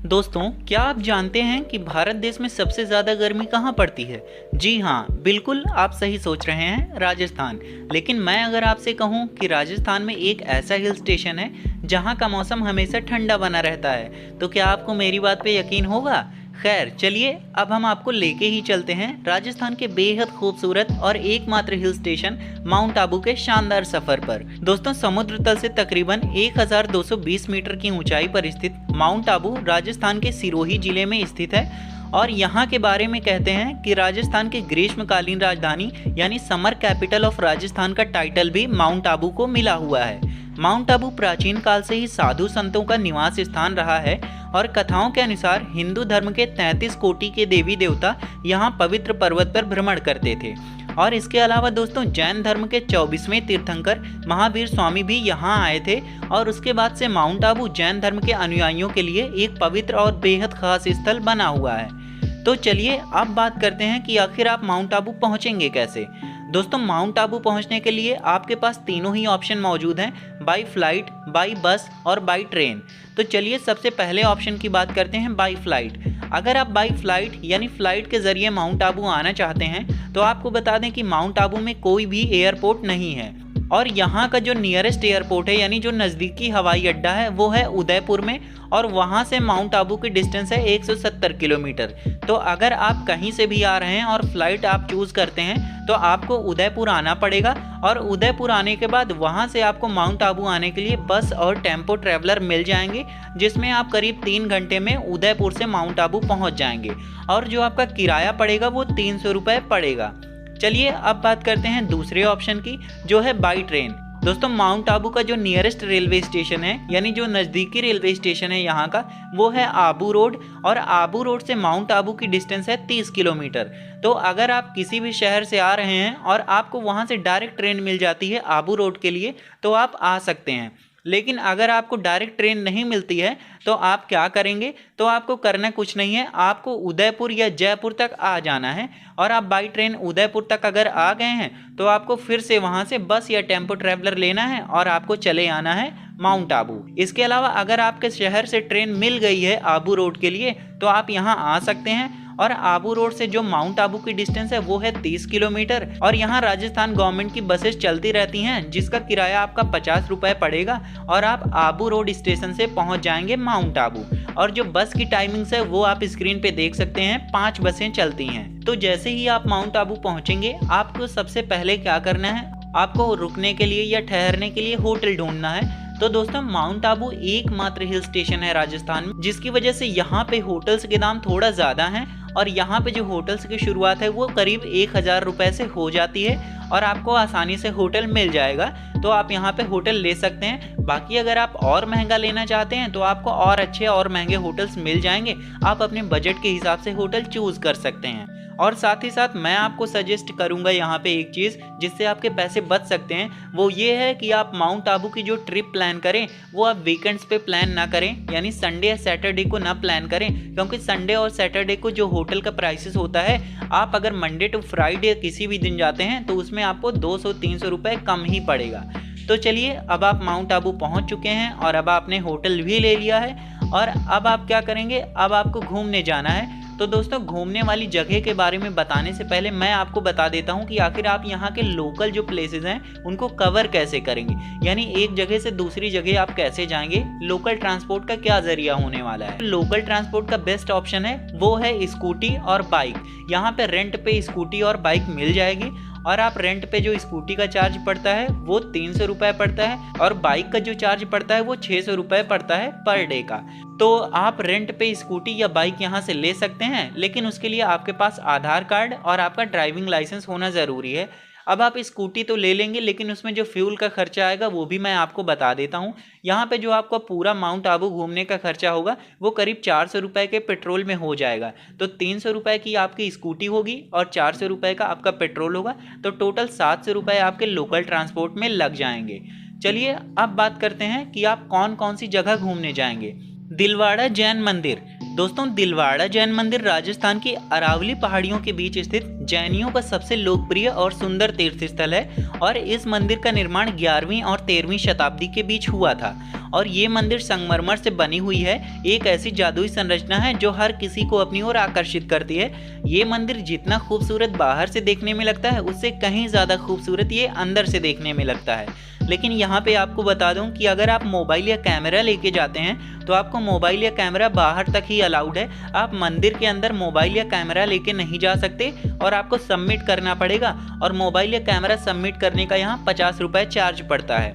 दोस्तों, क्या आप जानते हैं कि भारत देश में सबसे ज़्यादा गर्मी कहाँ पड़ती है? जी हाँ, बिल्कुल आप सही सोच रहे हैं, राजस्थान। लेकिन मैं अगर आपसे कहूँ कि राजस्थान में एक ऐसा हिल स्टेशन है जहाँ का मौसम हमेशा ठंडा बना रहता है, तो क्या आपको मेरी बात पे यकीन होगा? खैर चलिए, अब हम आपको लेके ही चलते हैं राजस्थान के बेहद खूबसूरत और एकमात्र हिल स्टेशन माउंट आबू के शानदार सफर पर। दोस्तों, समुद्र तल से तकरीबन 1220 मीटर की ऊंचाई पर स्थित माउंट आबू राजस्थान के सिरोही जिले में स्थित है और यहाँ के बारे में कहते हैं कि राजस्थान की ग्रीष्मकालीन राजधानी यानी समर कैपिटल ऑफ राजस्थान का टाइटल भी माउंट आबू को मिला हुआ है। माउंट आबू प्राचीन काल से ही साधु संतों का निवास स्थान रहा है और कथाओं के अनुसार हिंदू धर्म के 33 कोटि के देवी देवता यहाँ पवित्र पर्वत पर भ्रमण करते थे। और इसके अलावा दोस्तों, जैन धर्म के 24वें तीर्थंकर महावीर स्वामी भी यहाँ आए थे और उसके बाद से माउंट आबू जैन धर्म के अनुयायियों के लिए एक पवित्र और बेहद खास स्थल बना हुआ है। तो चलिए अब बात करते हैं कि आखिर आप माउंट आबू पहुँचेंगे कैसे। दोस्तों, माउंट आबू पहुंचने के लिए आपके पास तीनों ही ऑप्शन मौजूद हैं, बाई फ्लाइट, बाई बस और बाई ट्रेन। तो चलिए सबसे पहले ऑप्शन की बात करते हैं, बाई फ्लाइट। अगर आप बाई फ्लाइट यानी फ्लाइट के ज़रिए माउंट आबू आना चाहते हैं तो आपको बता दें कि माउंट आबू में कोई भी एयरपोर्ट नहीं है और यहाँ का जो नियरेस्ट एयरपोर्ट है यानी जो नज़दीकी हवाई अड्डा है वो है उदयपुर में और वहाँ से माउंट आबू की डिस्टेंस है 170 किलोमीटर। तो अगर आप कहीं से भी आ रहे हैं और फ्लाइट आप चूज़ करते हैं तो आपको उदयपुर आना पड़ेगा और उदयपुर आने के बाद वहाँ से आपको माउंट आबू आने के लिए बस और टेम्पो ट्रैवलर मिल जाएंगे, जिसमें आप करीब 3 घंटे में उदयपुर से माउंट आबू पहुँच जाएंगे और जो आपका किराया पड़ेगा वो 300 रुपये पड़ेगा। चलिए अब बात करते हैं दूसरे ऑप्शन की, जो है बाई ट्रेन। दोस्तों, माउंट आबू का जो नियरेस्ट रेलवे स्टेशन है यानी जो नज़दीकी रेलवे स्टेशन है यहाँ का, वो है आबू रोड और आबू रोड से माउंट आबू की डिस्टेंस है 30 किलोमीटर। तो अगर आप किसी भी शहर से आ रहे हैं और आपको वहाँ से डायरेक्ट ट्रेन मिल जाती है आबू रोड के लिए तो आप आ सकते हैं। लेकिन अगर आपको डायरेक्ट ट्रेन नहीं मिलती है तो आप क्या करेंगे? तो आपको करना कुछ नहीं है, आपको उदयपुर या जयपुर तक आ जाना है और आप बाई ट्रेन उदयपुर तक अगर आ गए हैं तो आपको फिर से वहां से बस या टेम्पो ट्रैवलर लेना है और आपको चले आना है माउंट आबू। इसके अलावा अगर आपके शहर से ट्रेन मिल गई है आबू रोड के लिए तो आप यहाँ आ सकते हैं और आबू रोड से जो माउंट आबू की डिस्टेंस है वो है 30 किलोमीटर और यहाँ राजस्थान गवर्नमेंट की बसेस चलती रहती हैं जिसका किराया आपका 50 रुपये पड़ेगा और आप आबू रोड स्टेशन से पहुँच जाएंगे माउंट आबू। और जो बस की टाइमिंग्स है वो आप स्क्रीन पे देख सकते हैं, 5 बसें चलती हैं। तो जैसे ही आप माउंट आबू पहुँचेंगे आपको सबसे पहले क्या करना है, आपको रुकने के लिए या ठहरने के लिए होटल ढूंढना है। तो दोस्तों, माउंट आबू एकमात्र हिल स्टेशन है राजस्थान में जिसकी वजह से यहाँ पे होटल्स के दाम थोड़ा ज़्यादा हैं और यहाँ पे जो होटल्स की शुरुआत है वो करीब 1000 रुपये से हो जाती है और आपको आसानी से होटल मिल जाएगा। तो आप यहाँ पे होटल ले सकते हैं। बाकी अगर आप और महंगा लेना चाहते हैं तो आपको और अच्छे और महंगे होटल्स मिल जाएंगे, आप अपने बजट के हिसाब से होटल चूज़ कर सकते हैं। और साथ ही साथ मैं आपको सजेस्ट करूंगा यहाँ पे एक चीज़ जिससे आपके पैसे बच सकते हैं, वो ये है कि आप माउंट आबू की जो ट्रिप प्लान करें वो आप वीकेंड्स पे प्लान ना करें, यानी संडे या सैटरडे को ना प्लान करें, क्योंकि संडे और सैटरडे को जो होटल का प्राइसेस होता है, आप अगर मंडे टू फ्राइडे किसी भी दिन जाते हैं तो उसमें आपको 200-300 रुपये कम ही पड़ेगा। तो चलिए, अब आप माउंट आबू पहुँच चुके हैं और अब आपने होटल भी ले लिया है और अब आप क्या करेंगे, अब आपको घूमने जाना है। तो दोस्तों, घूमने वाली जगह के बारे में बताने से पहले मैं आपको बता देता हूं कि आखिर आप यहां के लोकल जो प्लेसेस हैं उनको कवर कैसे करेंगे, यानी एक जगह से दूसरी जगह आप कैसे जाएंगे, लोकल ट्रांसपोर्ट का क्या जरिया होने वाला है। लोकल ट्रांसपोर्ट का बेस्ट ऑप्शन है वो है स्कूटी और बाइक। यहाँ पे रेंट पे स्कूटी और बाइक मिल जाएगी और आप रेंट पे जो स्कूटी का चार्ज पड़ता है वो 300 रुपये पड़ता है और बाइक का जो चार्ज पड़ता है वो 600 रुपये पड़ता है पर डे का। तो आप रेंट पे स्कूटी या बाइक यहाँ से ले सकते हैं, लेकिन उसके लिए आपके पास आधार कार्ड और आपका ड्राइविंग लाइसेंस होना ज़रूरी है। अब आप स्कूटी तो ले लेंगे लेकिन उसमें जो फ्यूल का खर्चा आएगा वो भी मैं आपको बता देता हूँ। यहाँ पे जो आपका पूरा माउंट आबू घूमने का खर्चा होगा वो करीब 400 रुपये के पेट्रोल में हो जाएगा। तो 300 रुपये की आपकी स्कूटी होगी और 400 रुपये का आपका पेट्रोल होगा, तो टोटल 700 रुपये आपके लोकल ट्रांसपोर्ट में लग जाएंगे। चलिए अब बात करते हैं कि आप कौन कौन सी जगह घूमने जाएंगे। दिलवाड़ा जैन मंदिर। दोस्तों, दिलवाड़ा जैन मंदिर राजस्थान की अरावली पहाड़ियों के बीच स्थित जैनियों का सबसे लोकप्रिय और सुंदर तीर्थ स्थल है और इस मंदिर का निर्माण 11वीं और 13वीं शताब्दी के बीच हुआ था। और ये मंदिर संगमरमर से बनी हुई है, एक ऐसी जादुई संरचना है जो हर किसी को अपनी ओर आकर्षित करती है। ये मंदिर जितना खूबसूरत बाहर से देखने में लगता है, उससे कहीं ज़्यादा खूबसूरत ये अंदर से देखने में लगता है। लेकिन यहाँ पे आपको बता दूं कि अगर आप मोबाइल या कैमरा लेके जाते हैं तो आपको मोबाइल या कैमरा बाहर तक ही अलाउड है। आप मंदिर के अंदर मोबाइल या कैमरा लेके नहीं जा सकते और आपको सबमिट करना पड़ेगा, और मोबाइल या कैमरा सबमिट करने का यहाँ 50 रुपये चार्ज पड़ता है।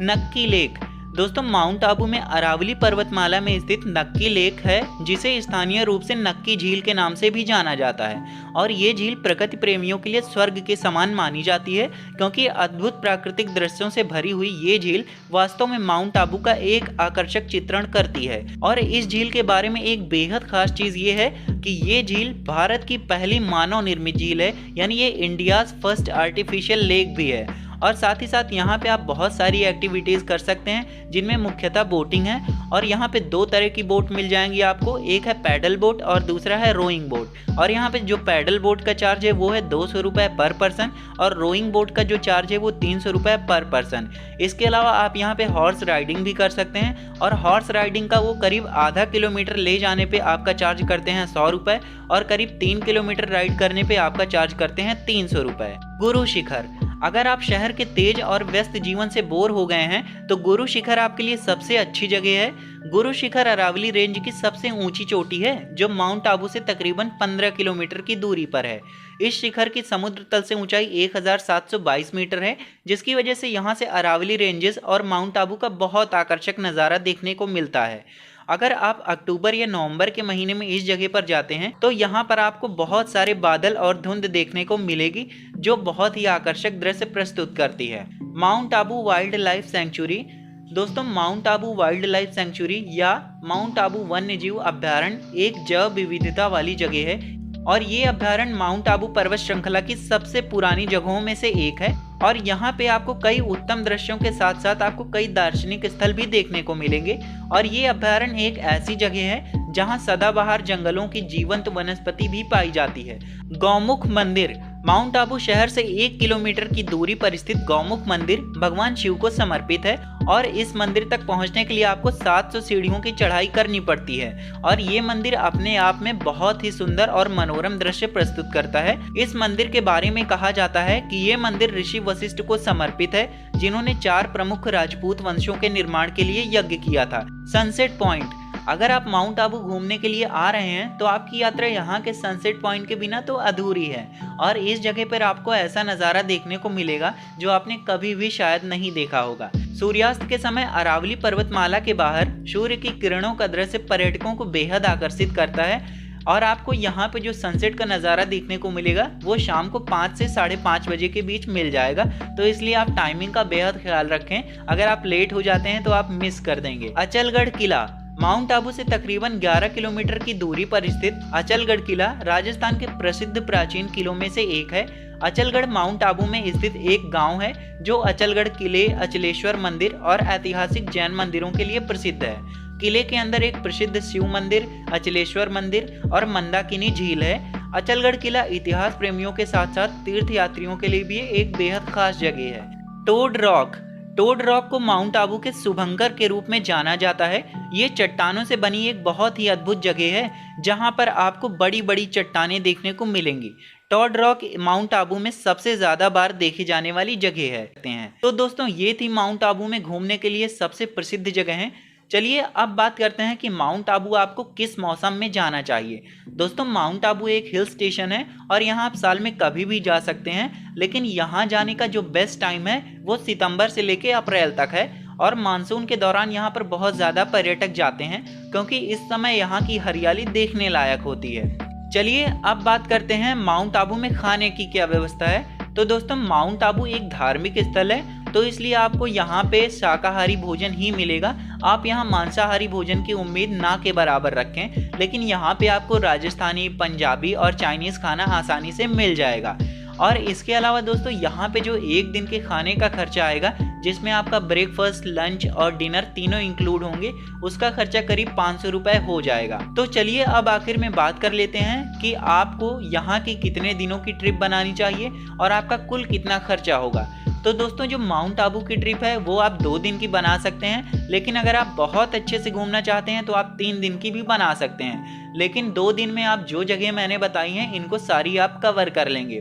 नक्की लेक दोस्तों, माउंट आबू में अरावली पर्वतमाला में स्थित नक्की लेक है, जिसे स्थानीय रूप से नक्की झील के नाम से भी जाना जाता है। और ये झील प्रकृति प्रेमियों के लिए स्वर्ग के समान मानी जाती है, क्योंकि अद्भुत प्राकृतिक दृश्यों से भरी हुई ये झील वास्तव में माउंट आबू का एक आकर्षक चित्रण करती है। और इस झील के बारे में एक बेहद खास चीज ये है कि ये झील भारत की पहली मानव निर्मित झील है, यानी ये इंडियाज फर्स्ट आर्टिफिशियल लेक भी है। और साथ ही साथ यहाँ पे आप बहुत सारी एक्टिविटीज़ कर सकते हैं, जिनमें मुख्यतः बोटिंग है। और यहाँ पे दो तरह की बोट मिल जाएंगी आपको, एक है पैडल बोट और दूसरा है रोइंग बोट। और यहाँ पे जो पैडल बोट का चार्ज है वो है 200 रुपये पर पर्सन, और रोइंग बोट का जो चार्ज है वो 300 रुपये पर पर्सन। इसके अलावा आप यहाँ पे हॉर्स राइडिंग भी कर सकते हैं, और हॉर्स राइडिंग का वो करीब आधा किलोमीटर ले जाने पे आपका चार्ज करते हैं 100 रुपये, और करीब 3 किलोमीटर राइड करने पे आपका चार्ज करते हैं 300 रुपये। गुरु शिखर, अगर आप शहर के तेज और व्यस्त जीवन से बोर हो गए हैं तो गुरु शिखर आपके लिए सबसे अच्छी जगह है। गुरु शिखर अरावली रेंज की सबसे ऊंची चोटी है, जो माउंट आबू से तकरीबन 15 किलोमीटर की दूरी पर है। इस शिखर की समुद्र तल से ऊंचाई 1722 मीटर है, जिसकी वजह से यहाँ से अरावली रेंजेस और माउंट आबू का बहुत आकर्षक नज़ारा देखने को मिलता है। अगर आप अक्टूबर या नवंबर के महीने में इस जगह पर जाते हैं तो यहाँ पर आपको बहुत सारे बादल और धुंध देखने को मिलेगी, जो बहुत ही आकर्षक दृश्य प्रस्तुत करती है। Mount Abu wildlife sanctuary दोस्तों, Mount Abu wildlife sanctuary या माउंट आबू वन्य जीव अभ्यारण्य एक जैव विविधता वाली जगह है, और ये अभ्यारण्य माउंट आबू पर्वत श्रृंखला की सबसे पुरानी जगहों में से एक है। और यहाँ पे आपको कई उत्तम दृश्यों के साथ साथ आपको कई दार्शनिक स्थल भी देखने को मिलेंगे। और ये अभ्यारण्य एक ऐसी जगह है जहाँ सदाबहार जंगलों की जीवंत वनस्पति भी पाई जाती है। गौमुख मंदिर, माउंट आबू शहर से 1 किलोमीटर की दूरी पर स्थित गौमुख मंदिर भगवान शिव को समर्पित है, और इस मंदिर तक पहुंचने के लिए आपको 700 सीढ़ियों की चढ़ाई करनी पड़ती है। और ये मंदिर अपने आप में बहुत ही सुंदर और मनोरम दृश्य प्रस्तुत करता है। इस मंदिर के बारे में कहा जाता है कि ये मंदिर ऋषि वशिष्ठ को समर्पित है, जिन्होंने 4 प्रमुख राजपूत वंशों के निर्माण के लिए यज्ञ किया था। सनसेट पॉइंट, अगर आप माउंट आबू घूमने के लिए आ रहे हैं तो आपकी यात्रा यहाँ के सनसेट पॉइंट के बिना तो अधूरी है। और इस जगह पर आपको ऐसा नज़ारा देखने को मिलेगा जो आपने कभी भी शायद नहीं देखा होगा। सूर्यास्त के समय अरावली पर्वतमाला के बाहर सूर्य की किरणों का दृश्य पर्यटकों को बेहद आकर्षित करता है, और आपको यहाँ पे जो सनसेट का नज़ारा देखने को मिलेगा वो शाम को 5 से 5:30 बजे के बीच मिल जाएगा। तो इसलिए आप टाइमिंग का बेहद ख्याल रखें, अगर आप लेट हो जाते हैं तो आप मिस कर देंगे। अचलगढ़ किला, माउंट आबू से तकरीबन 11 किलोमीटर की दूरी पर स्थित अचलगढ़ किला राजस्थान के प्रसिद्ध प्राचीन किलों में से एक है। अचलगढ़ माउंट आबू में स्थित एक गांव है जो अचलगढ़ किले, अचलेश्वर मंदिर और ऐतिहासिक जैन मंदिरों के लिए प्रसिद्ध है। किले के अंदर एक प्रसिद्ध शिव मंदिर, अचलेश्वर मंदिर और मंदाकिनी झील है। अचलगढ़ किला इतिहास प्रेमियों के साथ साथ तीर्थ यात्रियों के लिए भी एक बेहद खास जगह है। टोड रॉक, टोड रॉक को माउंट आबू के शुभंकर के रूप में जाना जाता है। ये चट्टानों से बनी एक बहुत ही अद्भुत जगह है, जहां पर आपको बड़ी बड़ी चट्टानें देखने को मिलेंगी। टोड रॉक माउंट आबू में सबसे ज्यादा बार देखी जाने वाली जगह है। तो दोस्तों, ये थी माउंट आबू में घूमने के लिए सबसे प्रसिद्ध जगह है। चलिए अब बात करते हैं कि माउंट आबू आपको किस मौसम में जाना चाहिए। दोस्तों, माउंट आबू एक हिल स्टेशन है और यहाँ आप साल में कभी भी जा सकते हैं, लेकिन यहाँ जाने का जो बेस्ट टाइम है वो सितंबर से लेके अप्रैल तक है। और मानसून के दौरान यहाँ पर बहुत ज़्यादा पर्यटक जाते हैं, क्योंकि इस समय यहाँ की हरियाली देखने लायक होती है। चलिए अब बात करते हैं माउंट आबू में खाने की क्या व्यवस्था है। तो दोस्तों, माउंट आबू एक धार्मिक स्थल है, तो इसलिए आपको यहाँ पे शाकाहारी भोजन ही मिलेगा। आप यहाँ मांसाहारी भोजन की उम्मीद ना के बराबर रखें, लेकिन यहाँ पे आपको राजस्थानी, पंजाबी और चाइनीज़ खाना आसानी से मिल जाएगा। और इसके अलावा दोस्तों यहाँ पे जो एक दिन के खाने का खर्चा आएगा, जिसमें आपका ब्रेकफास्ट, लंच और डिनर तीनों इंक्लूड होंगे, उसका खर्चा करीब 500 रुपए हो जाएगा। तो चलिए अब आखिर में बात कर लेते हैं कि आपको यहाँ की कितने दिनों की ट्रिप बनानी चाहिए और आपका कुल कितना खर्चा होगा। तो दोस्तों जो माउंट आबू की ट्रिप है वो आप 2 दिन की बना सकते हैं, लेकिन अगर आप बहुत अच्छे से घूमना चाहते हैं तो आप 3 दिन की भी बना सकते हैं। लेकिन 2 दिन में आप जो जगह मैंने बताई हैं इनको सारी आप कवर कर लेंगे।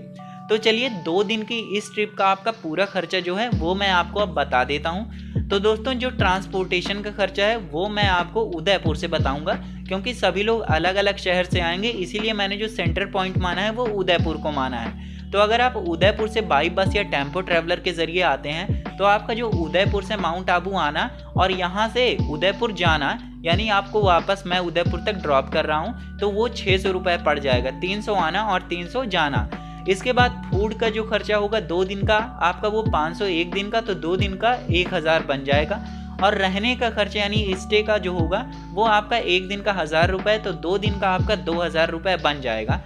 तो चलिए 2 दिन की इस ट्रिप का आपका पूरा खर्चा जो है वो मैं आपको अब बता देता हूँ। तो दोस्तों जो ट्रांसपोर्टेशन का खर्चा है वो मैं आपको उदयपुर से बताऊंगा, क्योंकि सभी लोग अलग अलग शहर से आएंगे, इसीलिए मैंने जो सेंटर पॉइंट माना है वो उदयपुर को माना है। तो अगर आप उदयपुर से बाई बस या टेम्पो ट्रैवलर के जरिए आते हैं तो आपका जो उदयपुर से माउंट आबू आना और यहाँ से उदयपुर जाना, यानी आपको वापस मैं उदयपुर तक ड्रॉप कर रहा हूँ, तो वो 600 रुपये पड़ जाएगा। 300 आना और 300 जाना। इसके बाद फूड का जो खर्चा होगा 2 दिन का आपका वो 500 एक दिन का, तो 2 दिन का 1000 बन जाएगा। और रहने का खर्चा यानी स्टे का जो होगा वो आपका एक दिन का 1000 रुपये, तो 2 दिन का आपका 2000 रुपये बन जाएगा।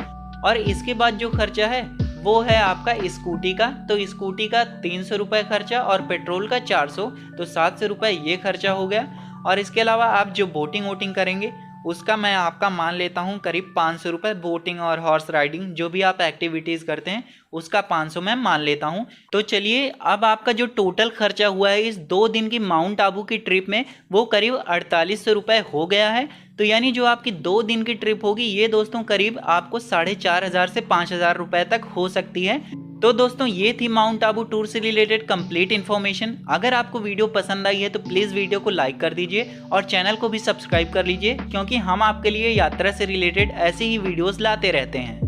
और इसके बाद जो खर्चा है वो है आपका स्कूटी का, तो स्कूटी का 300 रुपये खर्चा और पेट्रोल का 400, तो 700 रुपये ये खर्चा हो गया। और इसके अलावा आप जो बोटिंग वोटिंग करेंगे उसका मैं आपका मान लेता हूँ करीब 500 रुपये। बोटिंग और हॉर्स राइडिंग जो भी आप एक्टिविटीज़ करते हैं उसका 500 मैं मान लेता हूँ। तो चलिए अब आपका जो टोटल खर्चा हुआ है इस 2 दिन की माउंट आबू की ट्रिप में वो करीब 4800 रुपये हो गया है। तो यानी जो आपकी 2 दिन की ट्रिप होगी ये दोस्तों करीब आपको 4500 से 5000 रुपये तक हो सकती है। तो दोस्तों ये थी माउंट आबू टूर से रिलेटेड कंप्लीट इन्फॉर्मेशन। अगर आपको वीडियो पसंद आई है तो प्लीज़ वीडियो को लाइक कर दीजिए और चैनल को भी सब्सक्राइब कर लीजिए, क्योंकि हम आपके लिए यात्रा से रिलेटेड ऐसे ही वीडियोस लाते रहते हैं।